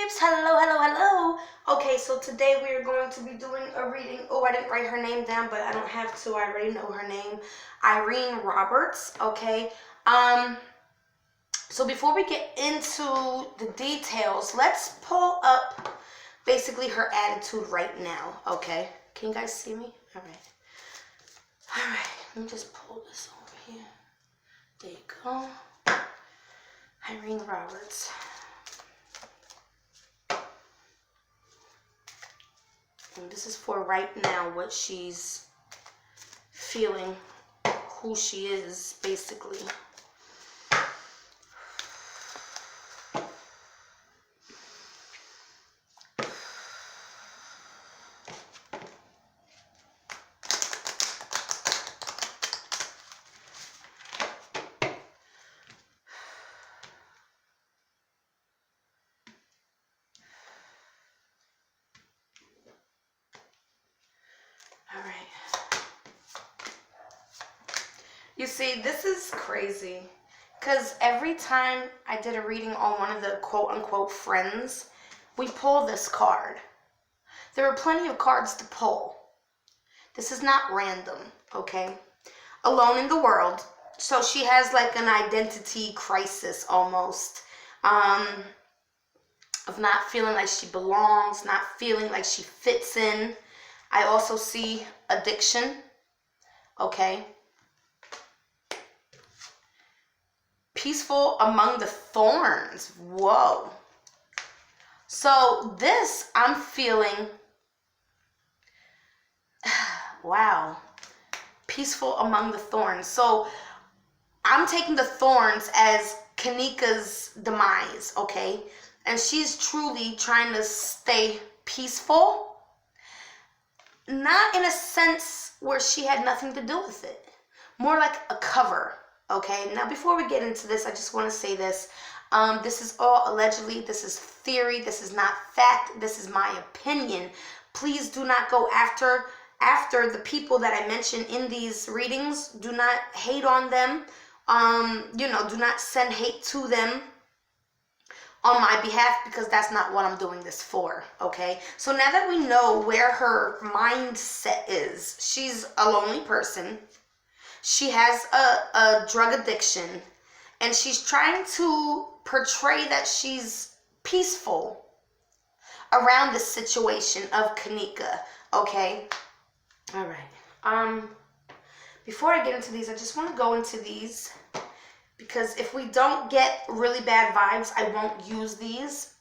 peeps, hello. Okay, so today we are going to be doing a reading. Oh, I didn't write her name down, but I don't have to. I already know her name. Irene Roberts, okay? So before we get into the details, let's pull up basically her attitude right now, okay? Can you guys see me? All right, let me just pull this over here. There you go. Irene Roberts. And this is for right now, what she's feeling, who she is, basically. All right. You see, this is crazy because every time I did a reading on one of the quote-unquote friends, we pull this card. There are plenty of cards to pull. This is not random, okay? Alone in the world. So she has like an identity crisis almost. Of not feeling like she belongs, not feeling like she fits in. I also see addiction, okay? Peaceful among the thorns. Whoa. So this, I'm feeling, wow. Peaceful among the thorns. So I'm taking the thorns as Kanika's demise, okay? And she's truly trying to stay peaceful. Not in a sense where she had nothing to do with it. More like a cover, okay? Now, before we get into this, I just want to say this. This is all allegedly. This is theory. This is not fact. This is my opinion. Please do not go after the people that I mention in these readings. Do not hate on them. Do not send hate to them on my behalf, because that's not what I'm doing this for, okay? So now that we know where her mindset is, she's a lonely person. She has a drug addiction, and she's trying to portray that she's peaceful around the situation of Kanika, okay? All right. Before I get into these, I just want to go into these, because if we don't get really bad vibes, I won't use these,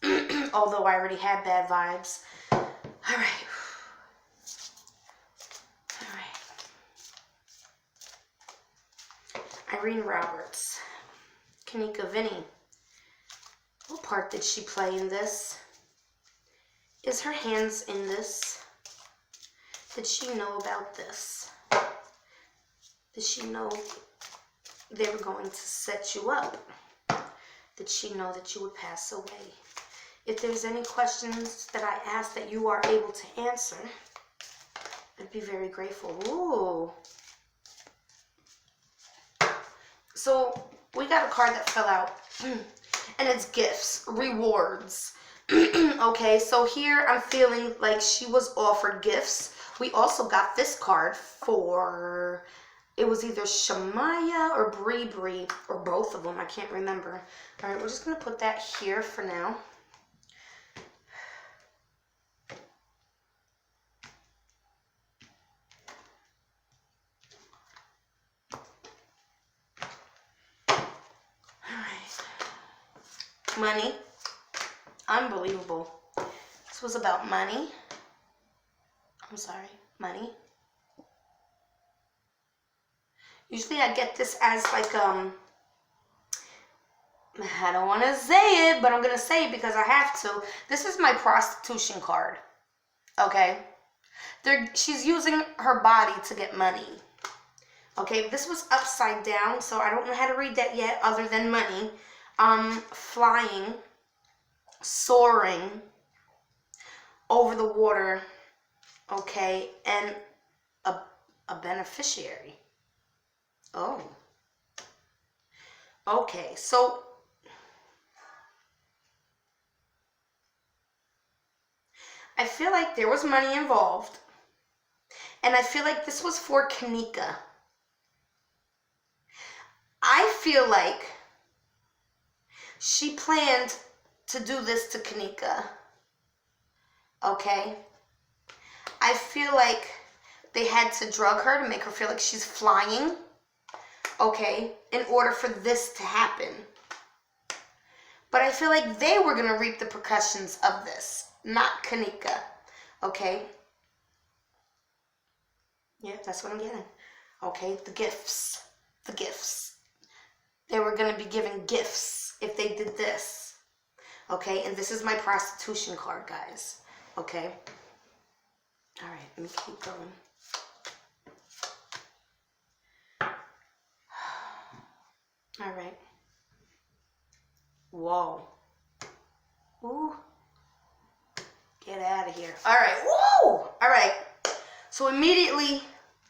although I already had bad vibes. All right. Irene Roberts. Kanika Vinny. What part did she play in this? Is her hands in this? Did she know about this? Did she know they were going to set you up? Did she know that you would pass away? If there's any questions that I ask that you are able to answer, I'd be very grateful. Ooh. So we got a card that fell out, and it's gifts, rewards. Okay, so here I'm feeling like she was offered gifts. We also got this card for, it was either Shamaya or Bree, or both of them. I can't remember. All right, we're just going to put that here for now. All right. Money. Unbelievable. This was about money. Money. Usually I get this as like, I don't want to say it, but I'm going to say it because I have to. This is my prostitution card, okay? She's using her body to get money, okay? This was upside down, so I don't know how to read that yet other than money. Flying, soaring over the water, okay? And a beneficiary. Oh. Okay, so I feel like there was money involved. And I feel like this was for Kanika. I feel like she planned to do this to Kanika. Okay? I feel like they had to drug her to make her feel like she's flying. Okay? In order for this to happen. But I feel like they were going to reap the repercussions of this, not Kanika. Okay? Yeah, that's what I'm getting. Okay? The gifts. The gifts. They were going to be given gifts if they did this. Okay? And this is my prostitution card, guys. Okay? All right, let me keep going. All right. Whoa. Ooh. Get out of here. All right. Woo! All right. So immediately,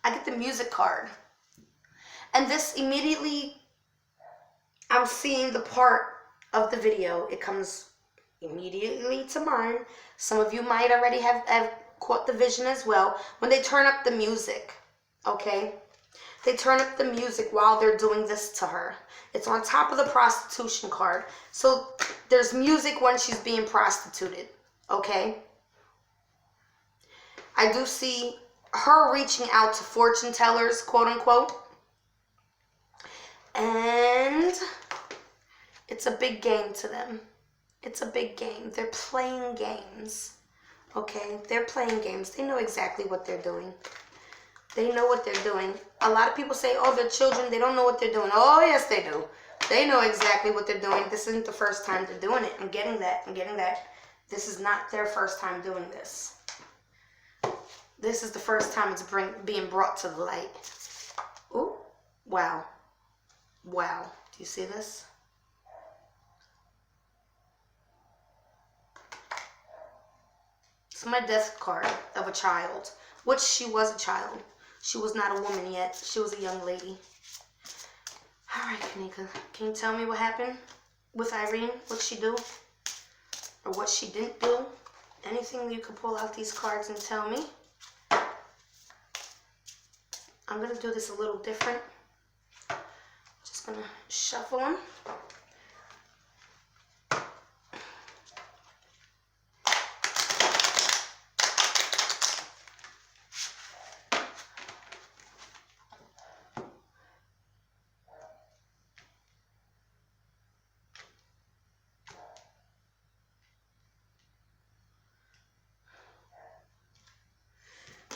I get the music card. And this immediately, I'm seeing the part of the video. It comes immediately to mind. Some of you might already have caught the vision as well. When they turn up the music, okay? They turn up the music while they're doing this to her. It's on top of the prostitution card. So there's music when she's being prostituted, okay? I do see her reaching out to fortune tellers, quote unquote. And it's a big game to them. It's a big game. They're playing games, okay? They're playing games. They know exactly what they're doing. They know what they're doing. A lot of people say, oh, they're children. They don't know what they're doing. Oh, yes, they do. They know exactly what they're doing. This isn't the first time they're doing it. I'm getting that. I'm getting that. This is not their first time doing this. This is the first time it's being brought to the light. Ooh, wow. Wow. Do you see this? It's my death card of a child, which she was a child. She was not a woman yet. She was a young lady. All right, Kanika, can you tell me what happened with Irene? What she do? Or what she didn't do? Anything you could pull out these cards and tell me? I'm going to do this a little different. Just going to shuffle them.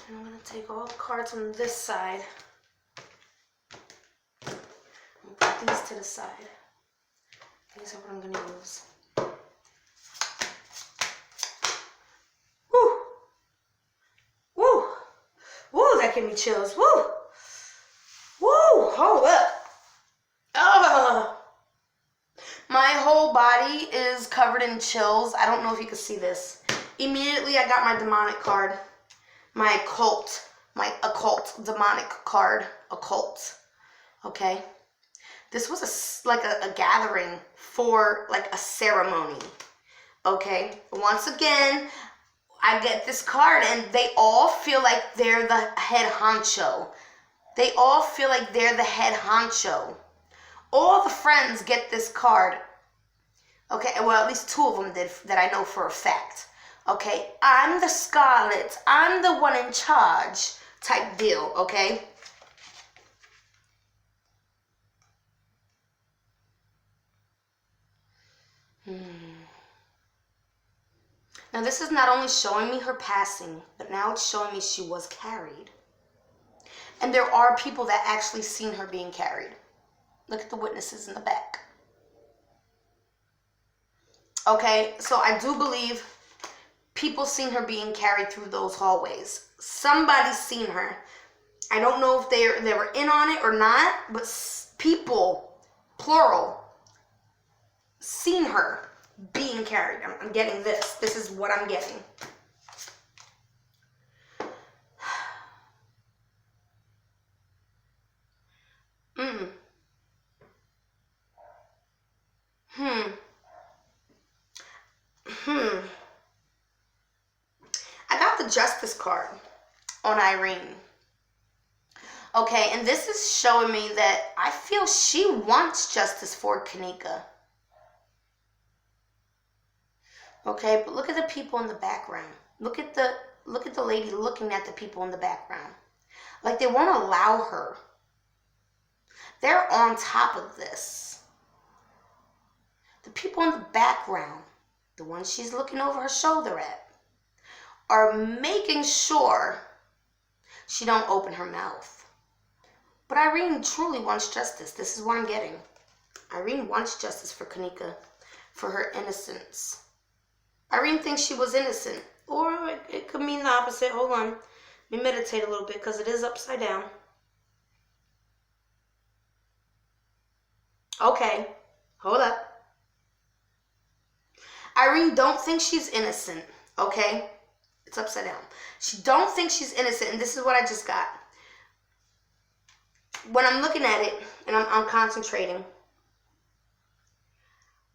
And I'm going to take all the cards on this side. And put these to the side. These are what I'm going to use. Woo! Woo! Woo, that gave me chills. Woo! Woo! Hold up. Oh! My whole body is covered in chills. I don't know if you can see this. Immediately, I got my demonic card. My occult demonic card, occult, okay? This was like a gathering for like a ceremony, okay? Once again, I get this card and they all feel like they're the head honcho. They all feel like they're the head honcho. All the friends get this card, okay? Well, at least 2 of them did that I know for a fact. Okay, I'm the Scarlet, I'm the one in charge type deal, okay? Now this is not only showing me her passing, but now it's showing me she was carried. And there are people that actually seen her being carried. Look at the witnesses in the back. Okay, so I do believe people seen her being carried through those hallways. Somebody's seen her. I don't know if they were in on it or not, but people, plural, seen her being carried. I'm getting this. This is what I'm getting. the Justice card on Irene. Okay, and this is showing me that I feel she wants justice for Kanika. Okay, but look at the people in the background. Look at the lady looking at the people in the background. Like they won't allow her. They're on top of this. The people in the background, the ones she's looking over her shoulder at, are making sure she don't open her mouth. But Irene truly wants justice. This is what I'm getting. Irene wants justice for Kanika, for her innocence. Irene thinks she was innocent. Or it could mean the opposite. Hold on. Let me meditate a little bit because it is upside down. Okay. Hold up. Irene don't think she's innocent. Okay? It's upside down. She don't think she's innocent. And this is what I just got. When I'm looking at it and I'm concentrating,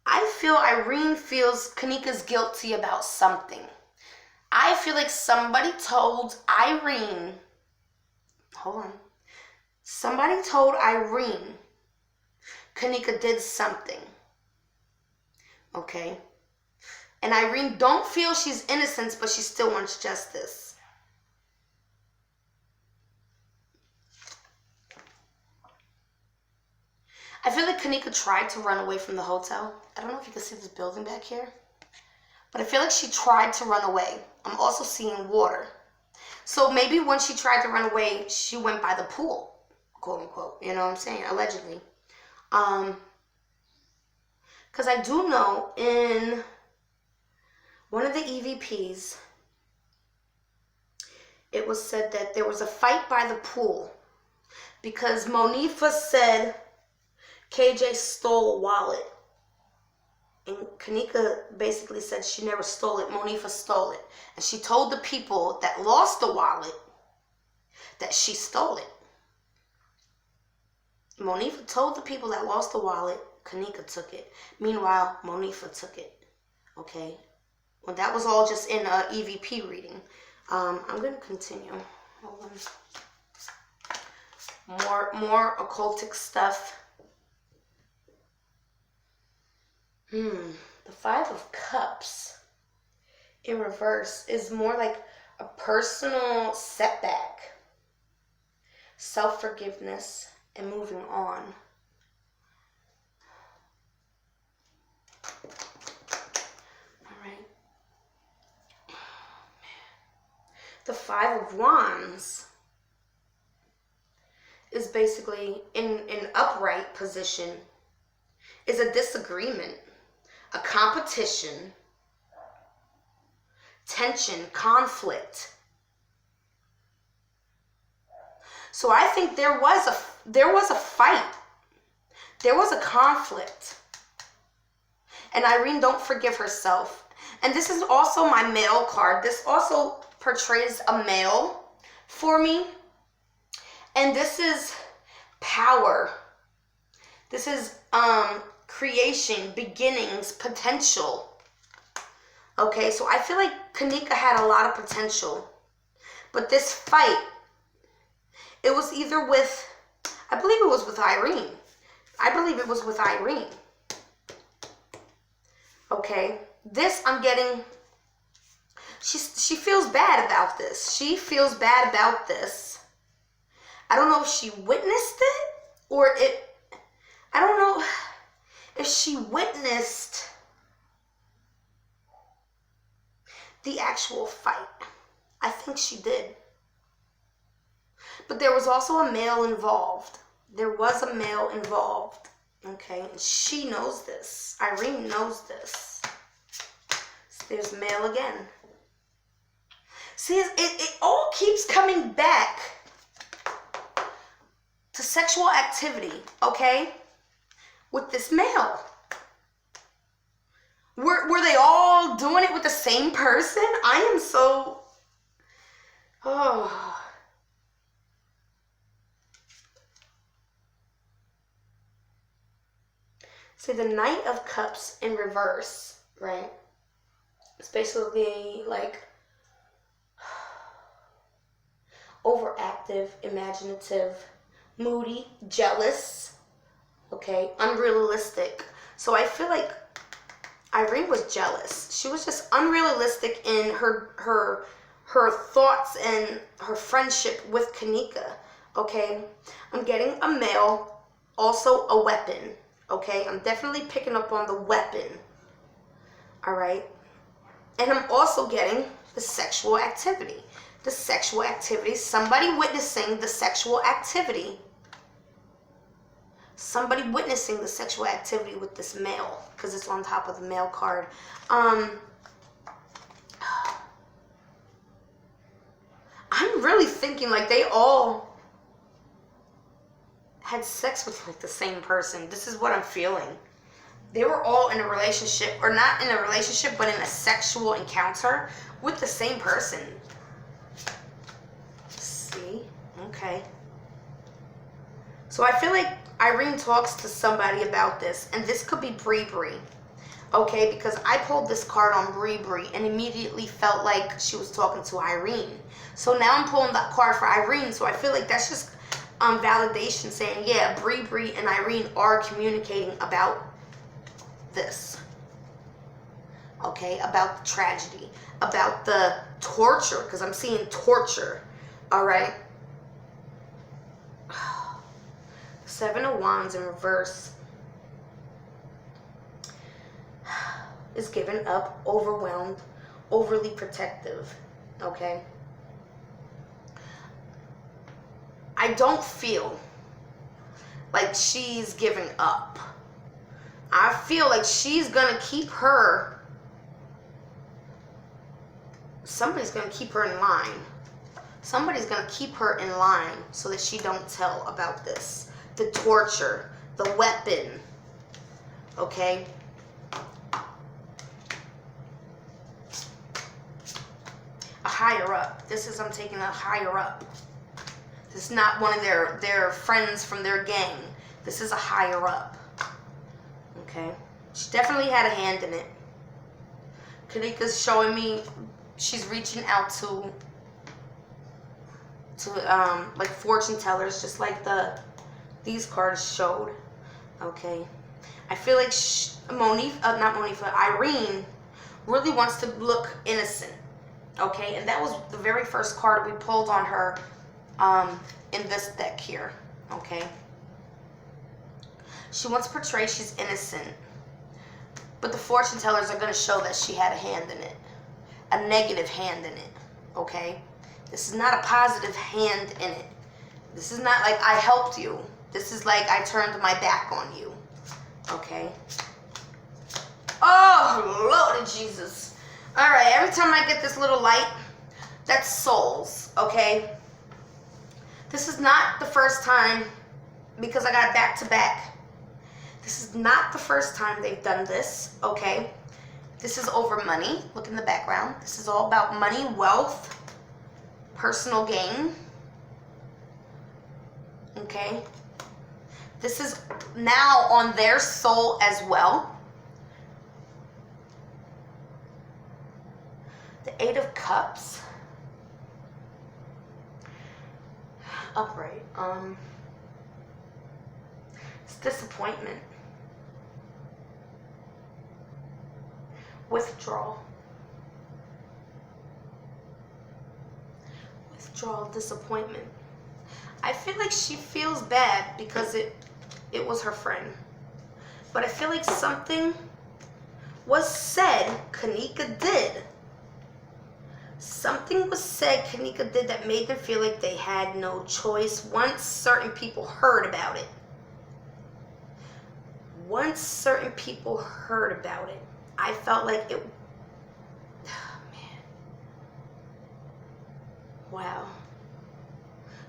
I feel Irene feels Kanika's guilty about something. I feel like somebody told Irene, hold on, somebody told Irene Kanika did something, okay? And Irene don't feel she's innocent, but she still wants justice. I feel like Kanika tried to run away from the hotel. I don't know if you can see this building back here, but I feel like she tried to run away. I'm also seeing water. So maybe when she tried to run away, she went by the pool, quote unquote. You know what I'm saying? Allegedly. Because I do know in one of the EVPs, it was said that there was a fight by the pool because Monifa said KJ stole a wallet. And Kanika basically said she never stole it. Monifa stole it. And she told the people that lost the wallet that she stole it. Monifa told the people that lost the wallet, Kanika took it. Meanwhile, Monifa took it. Okay? Well, that was all just in a EVP reading. I'm going to continue. Hold on. More occultic stuff. The Five of Cups in reverse is more like a personal setback, self-forgiveness, and moving on. All right. The Five of Wands is basically in an upright position, is a disagreement, a competition, tension, conflict. So I think there was a fight. There was a conflict. And Irene don't forgive herself. And this is also my male card. This also portrays a male for me. And this is power. This is creation, beginnings, potential. Okay, so I feel like Kanika had a lot of potential. But this fight, it was either with, I believe it was with Irene. I believe it was with Irene. Okay, this I'm getting, she feels bad about this. She feels bad about this. I don't know if she witnessed it or I don't know if she witnessed the actual fight. I think she did. But there was also a male involved. There was a male involved. Okay, and she knows this. Irene knows this. So there's male again. See, it all keeps coming back to sexual activity, okay? With this male. Were they all doing it with the same person? I am so... Oh... See, the Knight of Cups in reverse, right? It's basically like overactive, imaginative, moody, jealous, okay, unrealistic. So I feel like Irene was jealous. She was just unrealistic in her thoughts and her friendship with Kanika, okay? I'm getting a male, also a weapon, okay? I'm definitely picking up on the weapon, all right? And I'm also getting the sexual activity. The sexual activity, somebody witnessing the sexual activity. Somebody witnessing the sexual activity with this male, because it's on top of the male card. I'm really thinking like they all had sex with like the same person. This is what I'm feeling. They were all in a relationship, or not in a relationship, but in a sexual encounter with the same person. See? Okay. So I feel like Irene talks to somebody about this, and this could be Bree, okay? Because I pulled this card on Bree and immediately felt like she was talking to Irene. So now I'm pulling that card for Irene, so I feel like that's just validation saying, yeah, Bree and Irene are communicating about this, okay? About the tragedy, about the torture, because I'm seeing torture, all right? Seven of Wands in reverse is given up, overwhelmed, overly protective, okay? I don't feel like she's giving up. I feel like she's gonna keep her, somebody's gonna keep her in line. Somebody's gonna keep her in line so that she don't tell about this. The torture, the weapon, okay? A higher up. This is, I'm taking a higher up. This is not one of their friends from their gang. This is a higher up, okay? She definitely had a hand in it. Kanika's showing me she's reaching out to like fortune tellers, just like these cards showed, okay? I feel like Irene really wants to look innocent, okay? And that was the very first card we pulled on her in this deck here, okay? She wants to portray she's innocent, but the fortune tellers are going to show that she had a hand in it, a negative hand in it, okay? This is not a positive hand in it. This is not like I helped you. This is like I turned my back on you, okay? Oh, Lord of Jesus. All right, every time I get this little light, that's souls, okay? This is not the first time, because I got back to back. This is not the first time they've done this, okay? This is over money. Look in the background. This is all about money, wealth, personal gain, okay? This is now on their soul as well. The Eight of Cups. Upright. It's disappointment. Withdrawal. Withdrawal, disappointment. I feel like she feels bad because it was her friend. But I feel like something was said Kanika did. Something was said Kanika did that made them feel like they had no choice once certain people heard about it. Once certain people heard about it, I felt like it... Oh, man. Wow.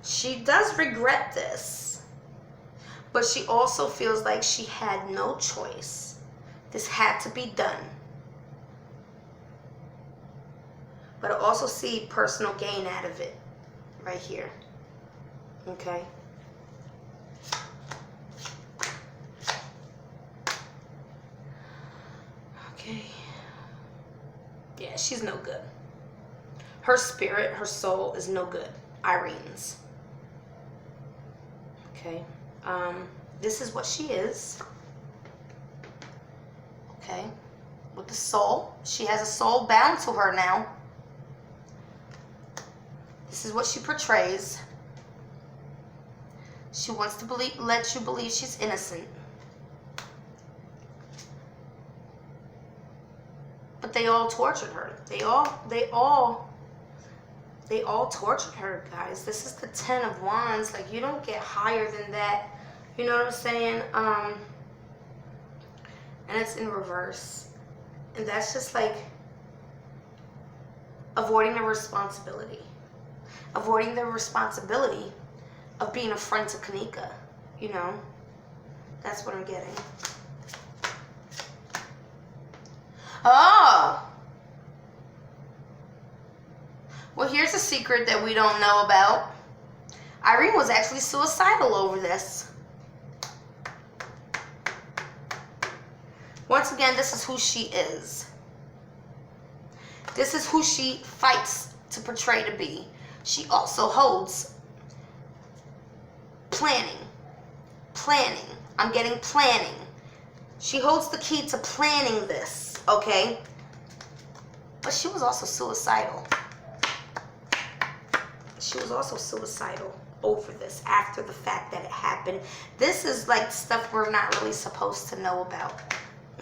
She does regret this, but she also feels like she had no choice. This had to be done. But I also see personal gain out of it right here. Okay? Okay. Yeah, she's no good. Her spirit, her soul is no good. Irene's. Okay. This is what she is. Okay. With the soul. She has a soul bound to her now. This is what she portrays. She wants to let you believe she's innocent. But they all tortured her. They all tortured her, guys. This is the 10 of Wands. Like, you don't get higher than that. You know what I'm saying? And it's in reverse. And that's just like avoiding the responsibility. Avoiding the responsibility of being a friend to Kanika. You know? That's what I'm getting. Oh! Well, here's a secret that we don't know about. Irene was actually suicidal over this. Once again, this is who she is. This is who she fights to portray to be. She also holds planning. I'm getting planning. She holds the key to planning this, okay? But she was also suicidal. She was also suicidal over this after the fact that it happened. This is like stuff we're not really supposed to know about.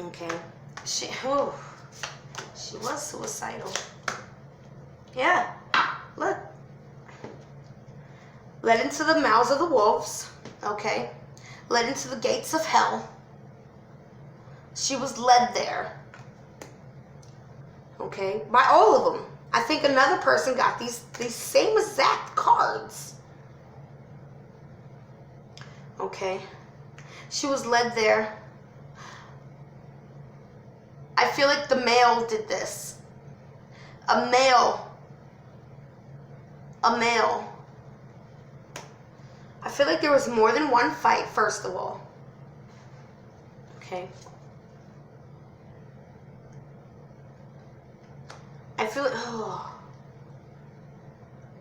Okay. She was suicidal. Yeah. Look. Led into the mouths of the wolves. Okay. Led into the gates of hell. She was led there. Okay. By all of them. I think another person got these same exact cards. Okay. She was led there. I feel like the male did this. A male. I feel like there was more than one fight, first of all. Okay. I feel like,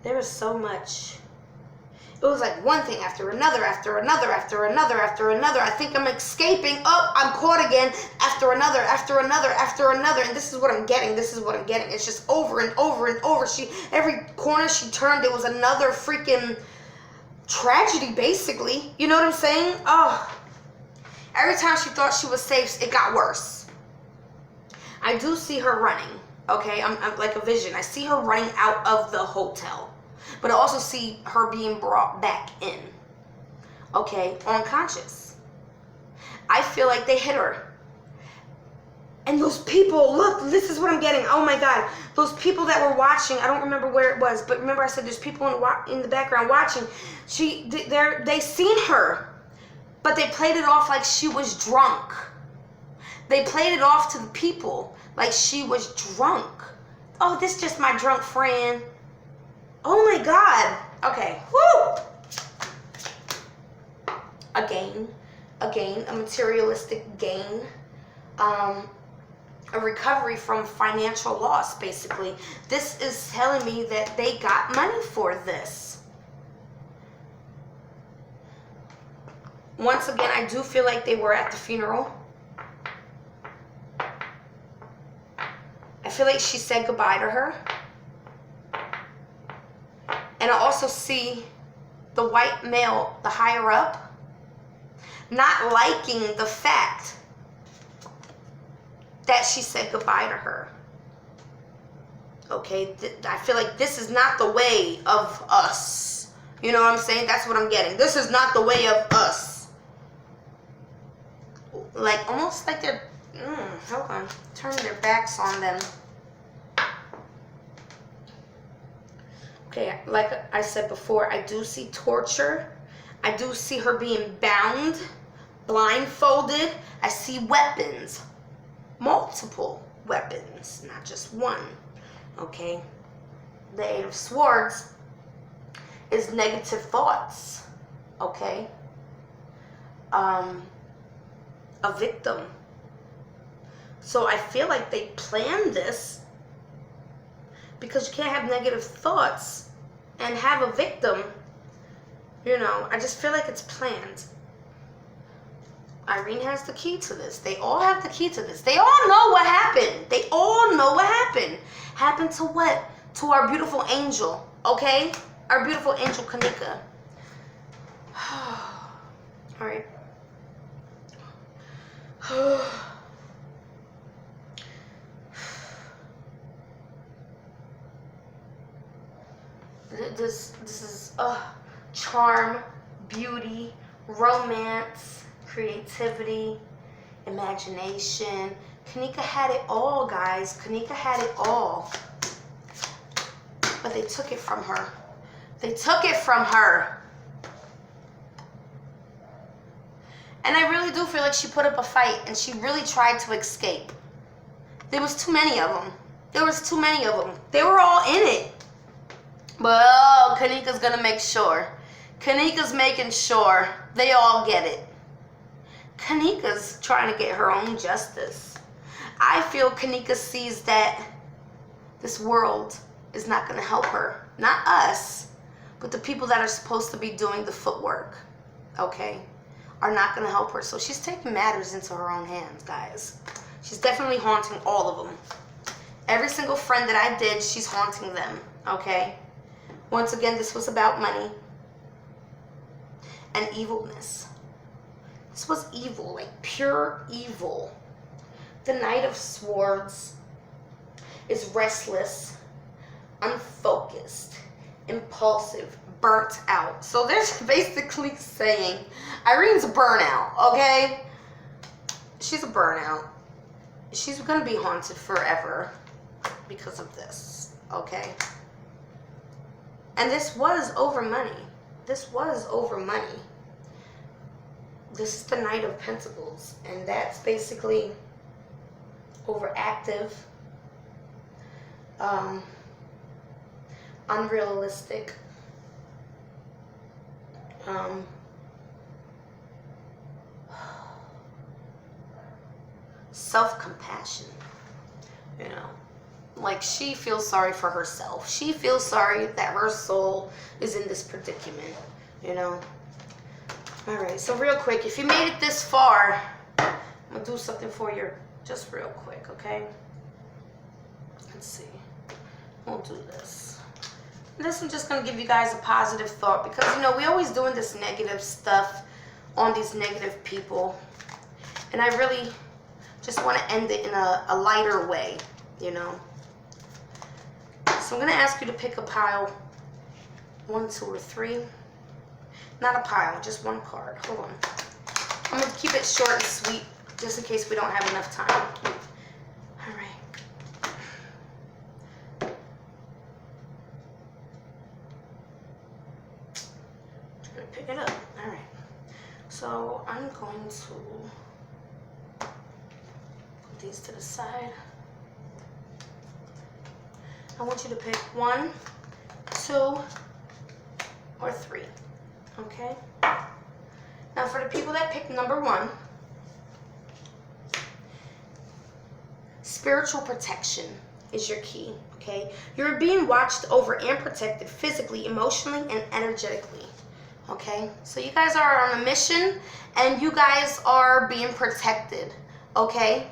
there was so much. It was like one thing after another, after another, after another, after another. I think I'm escaping. Oh, I'm caught again. After another, after another, after another. And this is what I'm getting. This is what I'm getting. It's just over and over and over. Every corner she turned, it was another freaking tragedy, basically. You know what I'm saying? Oh. Every time she thought she was safe, it got worse. I do see her running. Okay, I'm like a vision. I see her running out of the hotel. But I also see her being brought back in. Okay, unconscious. I feel like they hit her. And those people, look, this is what I'm getting. Oh my God. Those people that were watching, I don't remember where it was, but remember I said there's people in the background watching. They seen her, but they played it off like she was drunk. They played it off to the people like she was drunk. Oh, this is just my drunk friend. Oh my God. Okay. Woo! Again, a materialistic gain. A recovery from financial loss, basically. This is telling me that they got money for this. Once again, I do feel like they were at the funeral. I feel like she said goodbye to her. And I also see the white male, the higher up, not liking the fact that she said goodbye to her. Okay, I feel like this is not the way of us. You know what I'm saying? That's what I'm getting. This is not the way of us. Like, almost like they're, hold on, turning their backs on them. Okay, like I said before, I do see torture. I do see her being bound, blindfolded. I see weapons. Multiple weapons, not just one. Okay? The Eight of Swords is negative thoughts. Okay? A victim. So I feel like they planned this because you can't have negative thoughts and have a victim, you know, I just feel like it's planned. Irene has the key to this. They all have the key to this. They all know what happened. They all know what happened. Happened to what? To our beautiful angel, okay? Our beautiful angel, Kanika. All right. This is charm, beauty, romance, creativity, imagination. Kanika had it all, guys. Kanika had it all. But they took it from her. They took it from her. And I really do feel like she put up a fight and she really tried to escape. There was too many of them. There was too many of them. They were all in it. But oh, Kanika's gonna make sure. Kanika's making sure they all get it. Kanika's trying to get her own justice. I feel Kanika sees that this world is not gonna help her. Not us, but the people that are supposed to be doing the footwork, okay, are not gonna help her. So she's taking matters into her own hands, guys. She's definitely haunting all of them. Every single friend that I did, she's haunting them, okay? Once again, this was about money and evilness. This was evil, like pure evil. The Knight of Swords is restless, unfocused, impulsive, burnt out. So they're basically saying Irene's a burnout, okay? She's a burnout. She's going to be haunted forever because of this, okay? And this was over money. This was over money. This is the Knight of Pentacles, and that's basically overactive, unrealistic, self-compassion, you know. Like, she feels sorry for herself. She feels sorry that her soul is in this predicament, you know. All right, so real quick, if you made it this far, I'm going to do something for you just real quick, okay? Let's see. We'll do this. This I'm just going to give you guys a positive thought because, you know, we always doing this negative stuff on these negative people. And I really just want to end it in a lighter way, you know. So I'm going to ask you to pick a pile, 1, 2, or 3. Not a pile, just one card. Hold on. I'm going to keep it short and sweet just in case we don't have enough time. All right. I'm going to pick it up. All right. So I'm going to put these to the side. I want you to pick 1, 2, or 3. Okay? Now for the people that picked number 1, spiritual protection is your key. Okay? You're being watched over and protected physically, emotionally, and energetically. Okay? So you guys are on a mission and you guys are being protected. Okay?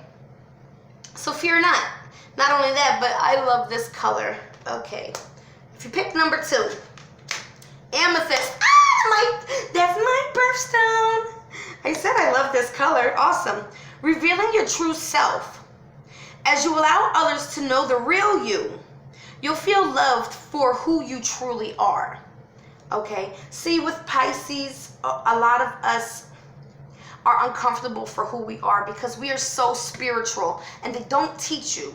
So fear not. Not only that, but I love this color. Okay. If you pick number 2, amethyst. That's my birthstone. I said I love this color. Awesome. Revealing your true self. As you allow others to know the real you, you'll feel loved for who you truly are. Okay. See, with Pisces, a lot of us are uncomfortable for who we are because we are so spiritual and they don't teach you.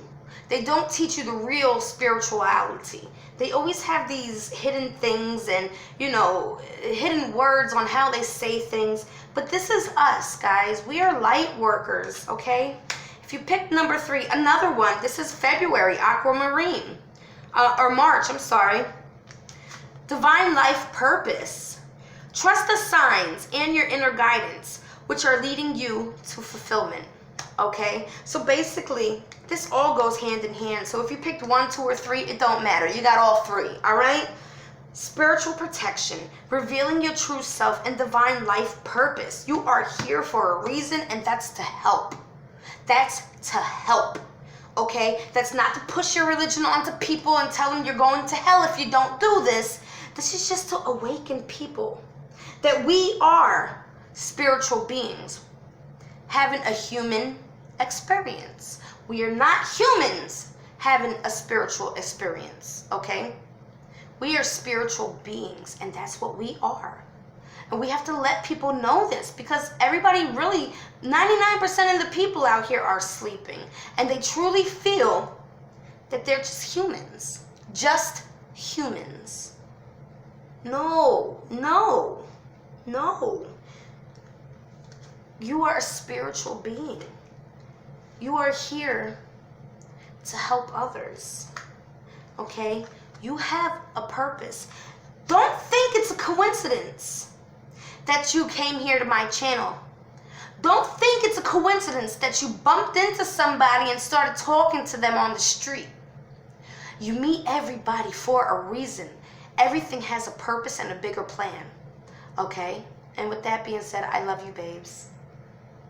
They don't teach you the real spirituality. They always have these hidden things and, you know, hidden words on how they say things. But this is us, guys. We are light workers, okay? If you pick number 3, another one, this is February, aquamarine. Or March, I'm sorry. Divine life purpose. Trust the signs and your inner guidance, which are leading you to fulfillment. Okay, so basically this all goes hand in hand. So if you picked 1, 2, or 3, it don't matter. You got all 3. All right. spiritual protection, revealing your true self and divine life purpose. You are here for a reason, and that's to help. That's to help. Okay? That's not to push your religion onto people and tell them you're going to hell if you don't do this. This is just to awaken people that we are spiritual beings having a human experience. We are not humans having a spiritual experience, okay? We are spiritual beings, and that's what we are. And we have to let people know this, because everybody really, 99% of the people out here are sleeping, and they truly feel that they're just humans. Just humans. No, no, no. You are a spiritual being. You are here to help others, okay? You have a purpose. Don't think it's a coincidence that you came here to my channel. Don't think it's a coincidence that you bumped into somebody and started talking to them on the street. You meet everybody for a reason. Everything has a purpose and a bigger plan, okay? And with that being said, I love you, babes.